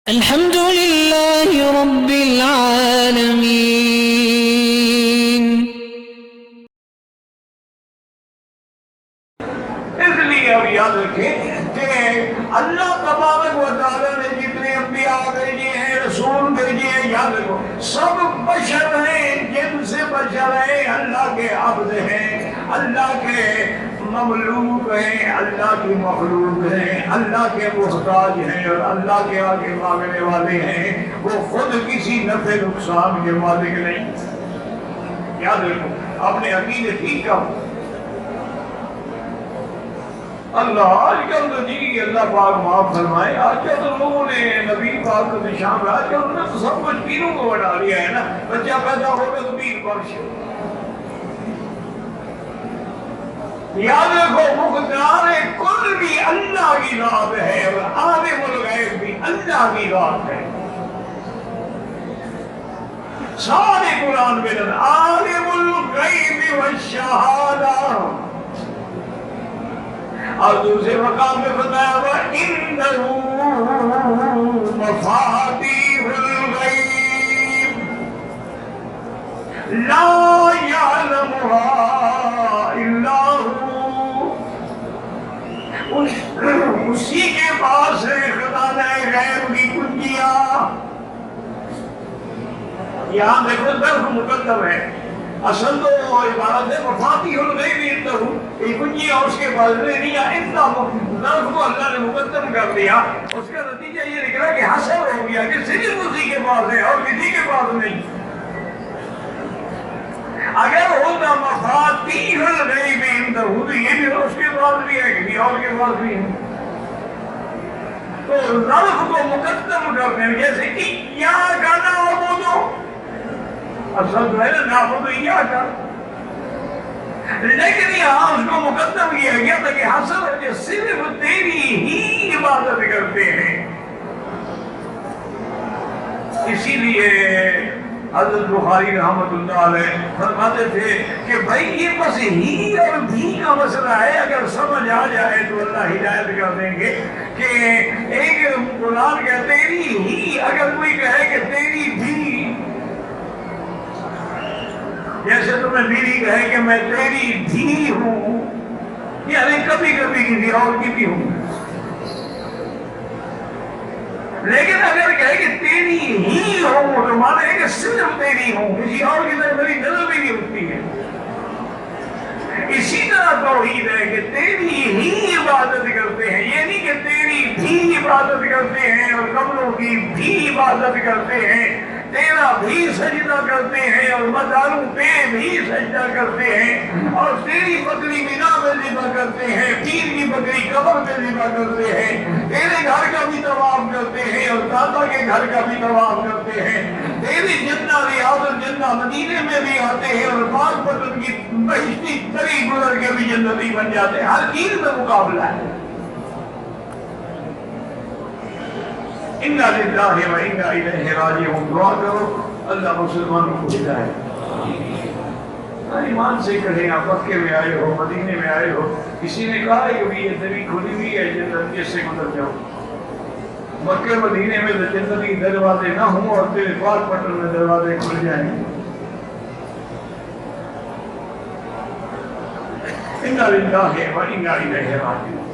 الحمد لله رب العالمين. اس لیے اب یاد رکھیں کہ اللہ تبارک و تعالیٰ نے جتنے انبیاء بھیجے ہیں، رسول بھیجے ہیں، یاد رکھو سب بشر ہیں، جن سے بشر ہیں، اللہ کے عبد ہیں، اللہ کے مملوک ہیں، اللہ کی مخلوق ہیں، اللہ کے محتاج ہیں اور اللہ کے آگے مانگنے والے ہیں. وہ خود کسی نفع نقصان کے مالک نہیں. یاد رکھو اپنے عقیدے ٹھیک کرو. اللہ آج کل تو جی اللہ پاک معاف فرمائے، آج کل تو لوگوں نے نبی پاک کو نشان رہا، آج کل انہوں نے تو سب کچھ پیروں کو بنا لیا ہے نا. بچہ پیدا ہوگا تو پیر بخش. یاد رکھو مقدار کل بھی اللہ کی ذات ہے اور عالم الغیب بھی اللہ کی ذات ہے. سارے قرآن میں عالم الغیب والشہادہ، اور دوسرے مقام میں بتایا ہوا اِنَّهُ مَفَاتِيحُ الْغَیْبِ لا يَعْلَمُهَا إِلَّا هُوَ. اسی کے پاس ہے خزانہ غیب کی کنجیاں. یہاں دیکھو ظرف مقدم ہے، اصل تو عبارت ہے مفاتیح الغیب عنده، یہ کنجیاں اس کے پاس نہیں. اتنا ظرف کو اللہ نے مقدم کر دیا، اس کا نتیجہ یہ نکلا کہ حسب ہو گیا کہ صرف اسی کے پاس ہے اور کسی کے پاس نہیں. اگر ہوتا مفاتیح الغیب عنده تو یہ بھی اس کے پاس بھی ہے، کسی اور کے پاس بھی ہے. تو ظرف کو مقدم کرتے ہیں، جیسے ایاک نعبد، اصل جو ہے نا نعبد ایاک، لیکن یہاں اس کو مقدم کیا گیا تھا کہ حسب ہے کہ صرف تیری ہی عبادت کرتے ہیں. اسی لیے حضرت بخاری رحمۃ اللہ علیہ فرماتے تھے کہ بھائی یہ بس ہی اور بھی کا مسئلہ ہے، اگر سمجھ آ جائے تو اللہ ہدایت کر دیں گے. کہ ایک قرآن کہ تیری ہی، اگر کوئی کہے کہ تیری بھی، جیسے تمہیں میری کہے کہ میں تیری بھی ہوں، یعنی کبھی کبھی کسی اور کی بھی ہوں. لیکن اگر کہے کہ تیری ہی ہوں تو مانا ہے کہ صرف تیری ہوں، کسی اور کی طرف میری نظر بھی نہیں اٹھتی ہے. اسی طرح توحید ہے کہ تیری ہی عبادت کرتے ہیں، یہ نہیں کہ تیری بھی عبادت کرتے ہیں اور قبروں کی بھی عبادت کرتے ہیں، تیرا بھی سجدہ کرتے ہیں اور مزاروں پہ بھی سجدہ کرتے ہیں، اور تیری بکری مینا میں ذبح کرتے ہیں، پیر کی بکری قبر میں ذبح کرتے ہیں، تیرے گھر کا بھی طواف کرتے ہیں اور دادا کے گھر کا بھی طواف کرتے ہیں، تیری جنہ ریاض الجنہ مدینے میں بھی آتے ہیں اور پاک پتن کی بہشتی تری گزر کے بھی جنتی بن جاتے ہیں. ہر چیز میں مقابلہ ہے. اِنَّا لِلَّهِ وَإِنَّا إِلَيْهِ رَاجِعُونَ. دعا کرو اللہ مسلمانوں کو ہدایت. ایمان سے کہیں آپ مکے میں آئے ہو، مدینے میں آئے ہو، کسی نے کہا ہے کہ یہ دری کھلی ہوئی ہے جنت سے گزر جاؤ. مکے مدینے میں جنت کی دروازے نہ ہوں اور تیرے پاک پٹن میں دروازے کھل جائیں. اِنَّا لِلَّهِ وَإِنَّا إِلَيْهِ رَاجِعُونَ.